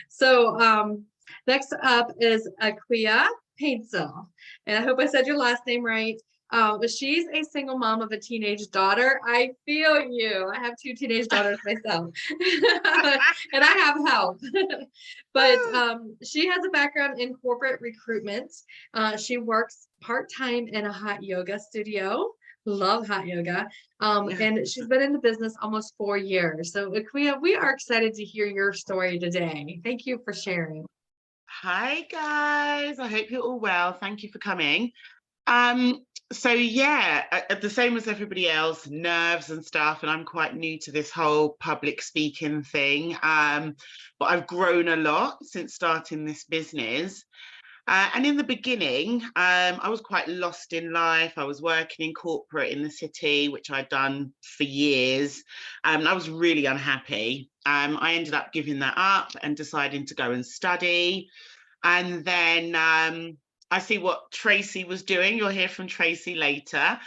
B: So next up is Aquia Paintsel. And I hope I said your last name right. But she's a single mom of a teenage daughter. I feel you. I have 2 teenage daughters myself, and I have help. But she has a background in corporate recruitment. She works part-time in a hot yoga studio. Love hot yoga. And she's been in the business almost 4 years. So Aquia, we are excited to hear your story today. Thank you for sharing.
E: Hi guys, I hope you're all well. Thank you for coming. So yeah, the same as everybody else, nerves and stuff, and I'm quite new to this whole public speaking thing, but I've grown a lot since starting this business. And in the beginning, I was quite lost in life. I was working in corporate in the city, which I'd done for years. I was really unhappy. I ended up giving that up and deciding to go and study. And then I see what Tracy was doing. You'll hear from Tracy later.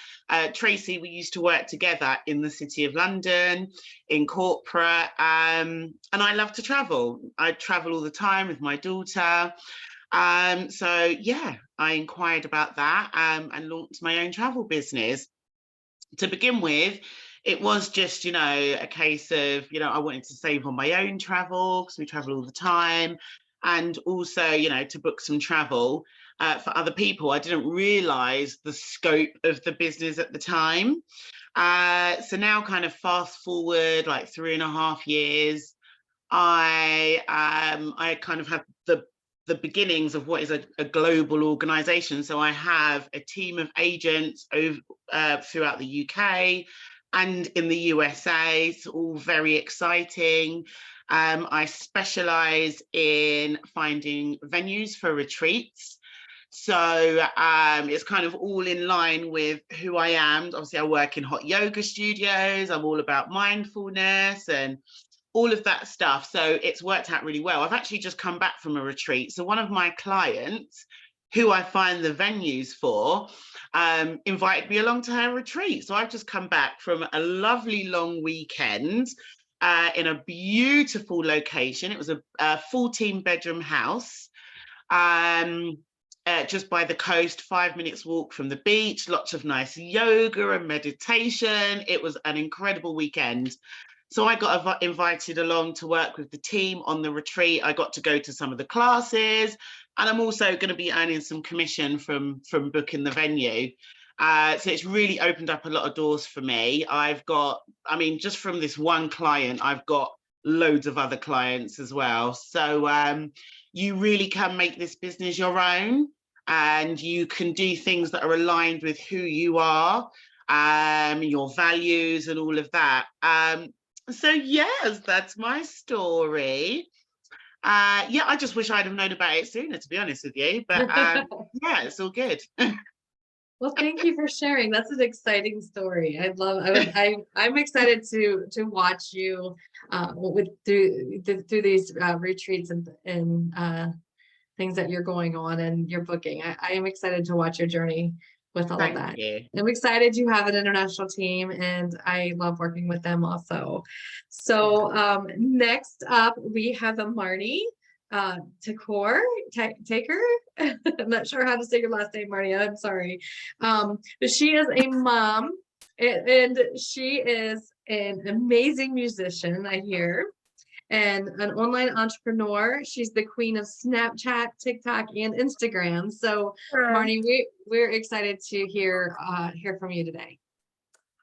E: Tracy, we used to work together in the City of London, in corporate, and I love to travel. I travel all the time with my daughter. So yeah, I inquired about that and launched my own travel business. To begin with, it was just, a case of, I wanted to save on my own travel because we travel all the time. And also, to book some travel for other people. I didn't realize the scope of the business at the time. So now kind of fast forward like 3.5 years, I kind of have the the beginnings of what is a global organization. So I have a team of agents throughout the UK and in the USA. It's all very exciting. I specialize in finding venues for retreats. So it's kind of all in line with who I am. Obviously, I work in hot yoga studios. I'm all about mindfulness and all of that stuff. So it's worked out really well. I've actually just come back from a retreat. So one of my clients, who I find the venues for, invited me along to her retreat. So I've just come back from a lovely long weekend in a beautiful location. It was a 14-bedroom house. Just by the coast, 5 minutes walk from the beach, lots of nice yoga and meditation. It was an incredible weekend. So I got invited along to work with the team on the retreat. I got to go to some of the classes, and I'm also going to be earning some commission from booking the venue. So it's really opened up a lot of doors for me. Just from this one client, I've got loads of other clients as well. So you really can make this business your own, and you can do things that are aligned with who you are, your values and all of that. So yes, that's my story. I just wish I'd have known about it sooner, to be honest with you, but yeah, it's all good.
B: Well, thank you for sharing. That's an exciting story. I'm excited to watch you through these retreats and things that you're going on and you're booking. I am excited to watch your journey with all of that.
E: Thank you.
B: I'm excited you have an international team, and I love working with them also. So next up we have a Marnie Taker. I'm not sure how to say your last name, Marnie. I'm sorry. But she is a mom, and she is an amazing musician, I hear, and an online entrepreneur. She's the queen of Snapchat, TikTok, and Instagram. So Marnie, we're excited to hear from you today.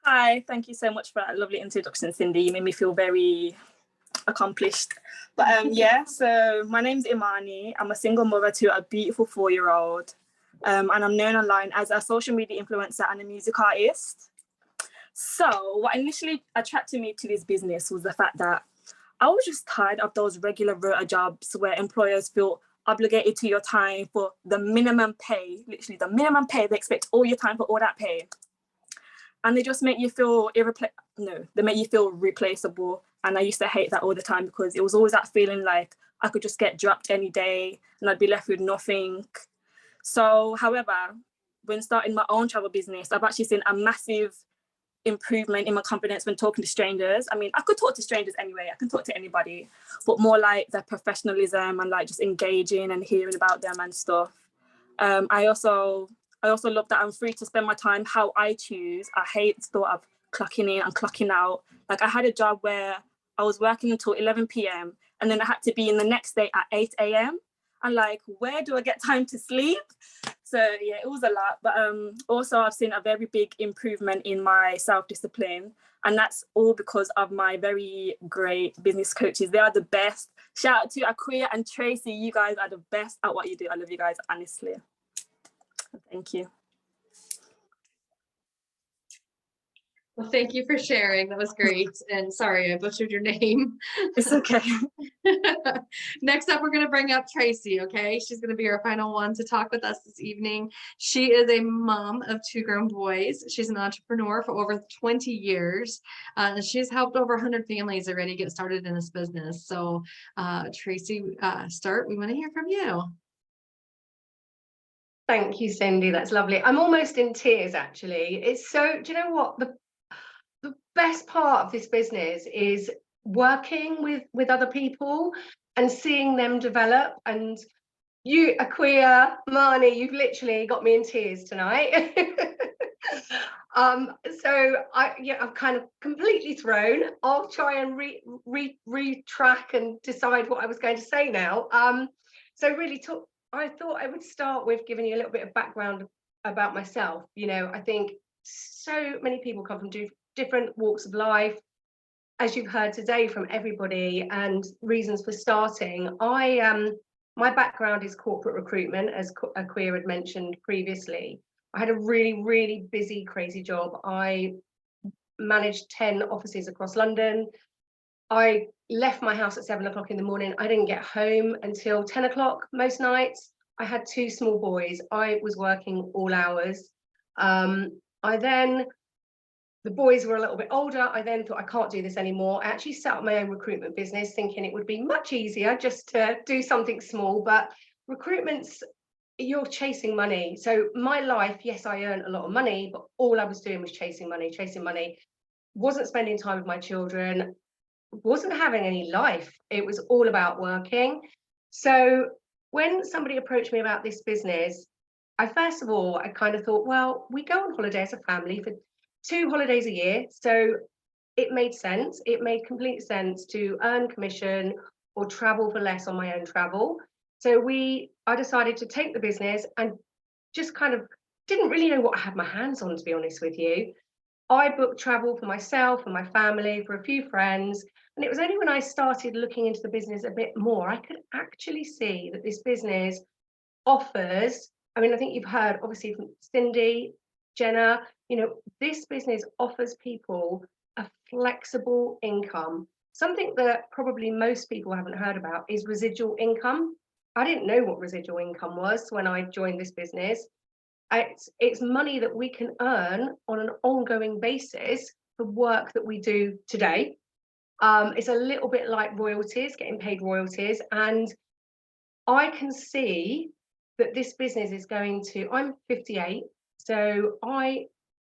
F: Hi, thank you so much for that lovely introduction, Cindy. You made me feel very accomplished. But so my name's Imani. I'm a single mother to a beautiful 4-year-old, and I'm known online as a social media influencer and a music artist. So what initially attracted me to this business was the fact that I was just tired of those regular rota jobs where employers feel obligated to your time for the minimum pay, literally the minimum pay. They expect all your time for all that pay. And they just make you feel they make you feel replaceable. And I used to hate that all the time, because it was always that feeling like I could just get dropped any day and I'd be left with nothing. So, however, when starting my own travel business, I've actually seen a massive improvement in my confidence when talking to strangers. I mean, I could talk to strangers anyway, I can talk to anybody, but more like their professionalism and like just engaging and hearing about them and stuff. I also love that I'm free to spend my time how I choose. I hate the thought of clocking in and clocking out. Like, I had a job where I was working until 11 p.m. and then I had to be in the next day at 8 a.m. and like, where do I get time to sleep? So yeah, it was a lot. But also I've seen a very big improvement in my self-discipline, and that's all because of my very great business coaches. They are the best. Shout out to Aquia and Tracy. You guys are the best at what you do. I love you guys, honestly. Thank you.
B: Well, thank you for sharing. That was great. And sorry, I butchered your name.
F: It's okay.
B: Next up, we're going to bring up Tracy, okay? She's going to be our final one to talk with us this evening. She is a mom of 2 grown boys. She's an entrepreneur for over 20 years. She's helped over 100 families already get started in this business. So Tracy, we want to hear from you.
G: Thank you, Cindy. That's lovely. I'm almost in tears, actually. It's so, do you know what? The best part of this business is working with other people and seeing them develop. And you, Aquia, Marnie, you've literally got me in tears tonight. So I'm kind of completely thrown. I'll try and retrack and decide what I was going to say now. I thought I would start with giving you a little bit of background about myself. You know, I think so many people come from different walks of life, as you've heard today from everybody, and reasons for starting. I my background is corporate recruitment, as Akua had mentioned previously. I had a really, really busy, crazy job. I managed 10 offices across London. I left my house at 7 o'clock in the morning. I didn't get home until 10 o'clock most nights. I had 2 small boys. I was working all hours. The boys were a little bit older. I then thought, I can't do this anymore. I actually set up my own recruitment business, thinking it would be much easier just to do something small. But recruitment's, you're chasing money. So my life, yes, I earned a lot of money, but all I was doing was chasing money, wasn't spending time with my children, wasn't having any life. It was all about working. So when somebody approached me about this business, I kind of thought, well, we go on holiday as a family for 2 holidays a year. So it made sense. It made complete sense to earn commission or travel for less on my own travel. So I decided to take the business and just kind of didn't really know what I had my hands on, to be honest with you. I booked travel for myself and my family, for a few friends. And it was only when I started looking into the business a bit more, I could actually see that this business offers, I mean, I think you've heard obviously from Cindy, Jenna, this business offers people a flexible income. Something that probably most people haven't heard about is residual income. I didn't know what residual income was when I joined this business. It's money that we can earn on an ongoing basis for work that we do today. It's a little bit like royalties, getting paid royalties. And I can see that this business is going to, I'm 58, so I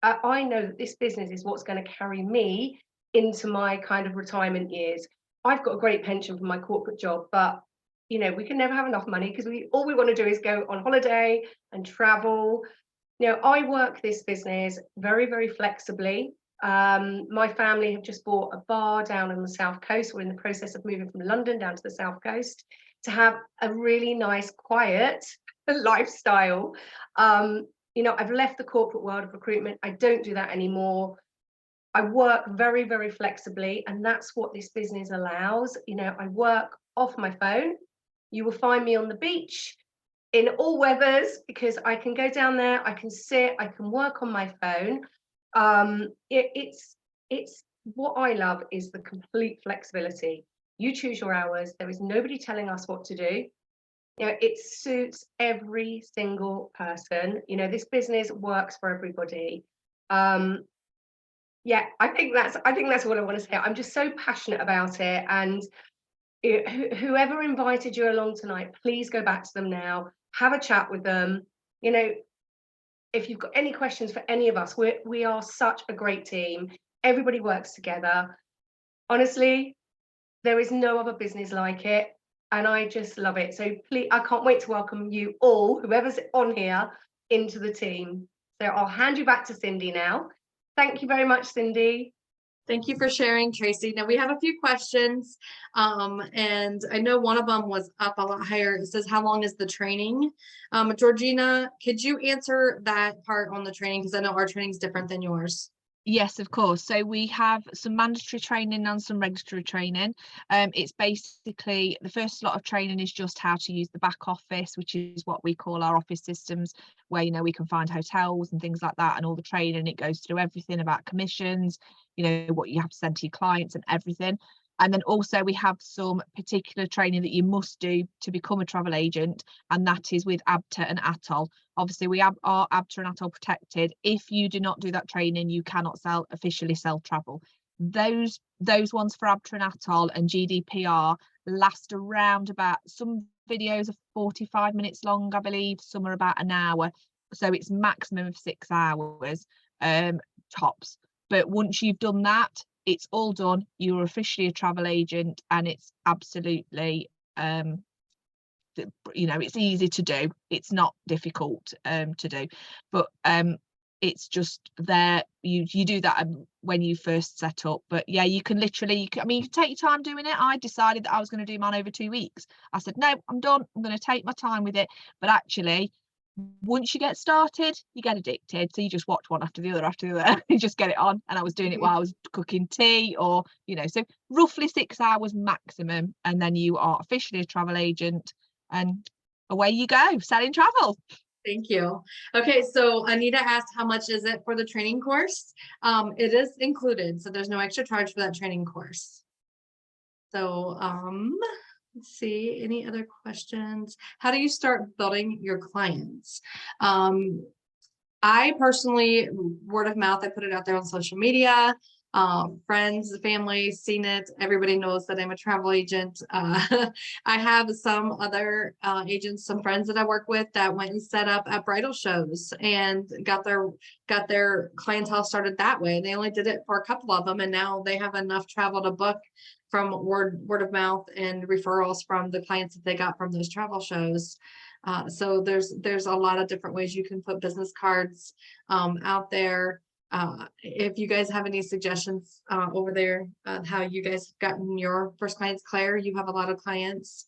G: know that this business is what's going to carry me into my kind of retirement years. I've got a great pension from my corporate job, but we can never have enough money because all we want to do is go on holiday and travel. I work this business very, very flexibly. My family have just bought a bar down on the south coast. We're in the process of moving from London down to the south coast to have a really nice, quiet lifestyle. I've left the corporate world of recruitment. I don't do that anymore. I work very, very flexibly, and that's what this business allows. I work off my phone. You will find me on the beach in all weathers because I can go down there, I can sit, I can work on my phone. It's what I love is the complete flexibility. You choose your hours. There is nobody telling us what to do. It suits every single person. This business works for everybody. Yeah, I think that's what I want to say. I'm just so passionate about it. And whoever invited you along tonight, please go back to them now, have a chat with them. If you've got any questions for any of us, we are such a great team. Everybody works together. Honestly, there is no other business like it, and I just love it. So please, I can't wait to welcome you all, whoever's on here, into the team. So I'll hand you back to Cindy now. Thank you very much, Cindy.
B: Thank you for sharing, Tracy. Now we have a few questions, and I know one of them was up a lot higher. It says, how long is the training? Georgina, could you answer that part on the training? Because I know our training is different than yours.
A: Yes, of course. So we have some mandatory training and some regulatory training. It's basically the first lot of training is just how to use the back office, which is what we call our office systems, where we can find hotels and things like that, and all the training. It goes through everything about commissions, what you have to send to your clients and everything. And then also we have some particular training that you must do to become a travel agent, and that is with ABTA and ATOL. Obviously, we are ABTA and ATOL protected. If you do not do that training, you cannot officially sell travel. Those ones for ABTA and ATOL and GDPR last around about, some videos are 45 minutes long, I believe, some are about an hour. So it's maximum of 6 hours tops. But once you've done that, it's all done. You're officially a travel agent, and it's absolutely it's easy to do. It's not difficult to do, but it's just there. You do that when you first set up. But yeah, you can literally, you can take your time doing it. I decided that I was going to do mine over 2 weeks. I said, no, I'm done. I'm going to take my time with it. But actually, once you get started, you get addicted. So you just watch one after the other. You just get it on. And I was doing it while I was cooking tea, or so roughly 6 hours maximum, and then you are officially a travel agent. and away you go, selling travel.
B: Thank you. Okay, so Anita asked, how much is it for the training course? It is included, so there's no extra charge for that training course. So let's see, any other questions? How do you start building your clients? I personally, word of mouth, I put it out there on social media. Friends, family, seen it. Everybody knows that I'm a travel agent. I have some other agents, some friends that I work with that went and set up at bridal shows and got their clientele started that way. They only did it for a couple of them, and now they have enough travel to book from word of mouth and referrals from the clients that they got from those travel shows. So there's a lot of different ways you can put business cards out there. If you guys have any suggestions over there, how you guys have gotten your first clients, Claire, you have a lot of clients.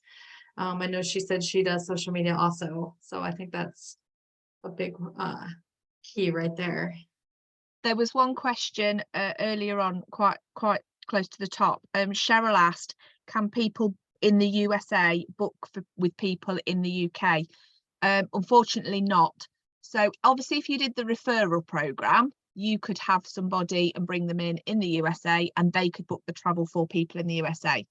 B: I know she said she does social media also. So I think that's a big key right there.
A: There was one question earlier on, quite close to the top. Cheryl asked, can people in the USA book with people in the UK? Unfortunately not. So obviously if you did the referral program, you could have somebody and bring them in the USA, and they could book the travel for people in the USA,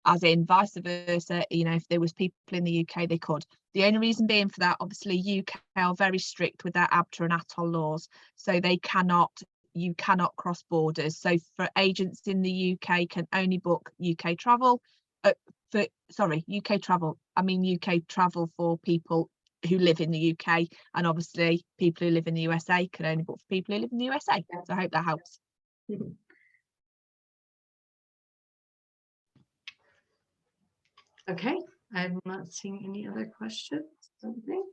A: as in vice versa. You know, if there was people in the UK, they could. The only reason being for that, obviously UK are very strict with their ABTA and ATOL laws, so you cannot cross borders. So for agents in the UK can only book UK travel UK travel for people who live in the UK, and obviously people who live in the USA can only book for people who live in the USA. So I hope that helps.
B: Okay, I'm not seeing any other questions, I don't think.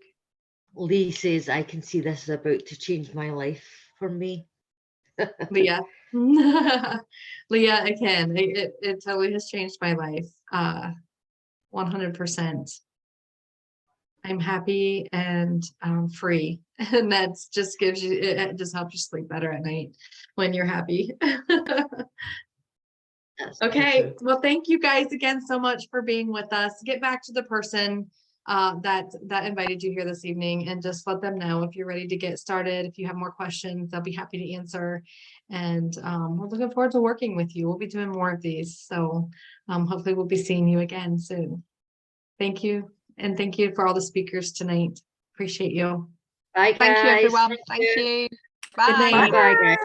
D: Lee says, I can see this is about to change my life for me.
B: Leah. Leah, again, it totally has changed my life. 100%. I'm happy and free, and that's just gives you, it just helps you sleep better at night when you're happy. Okay, well, thank you guys again so much for being with us. Get back to the person that invited you here this evening, and just let them know if you're ready to get started. If you have more questions, they'll be happy to answer. And we're looking forward to working with you. We'll be doing more of these, so hopefully we'll be seeing you again soon. Thank you, and thank you for all the speakers tonight. Appreciate you.
D: Bye, guys.
A: Thank you, everyone. Thank you. Bye.
B: Good night.
D: Bye, guys.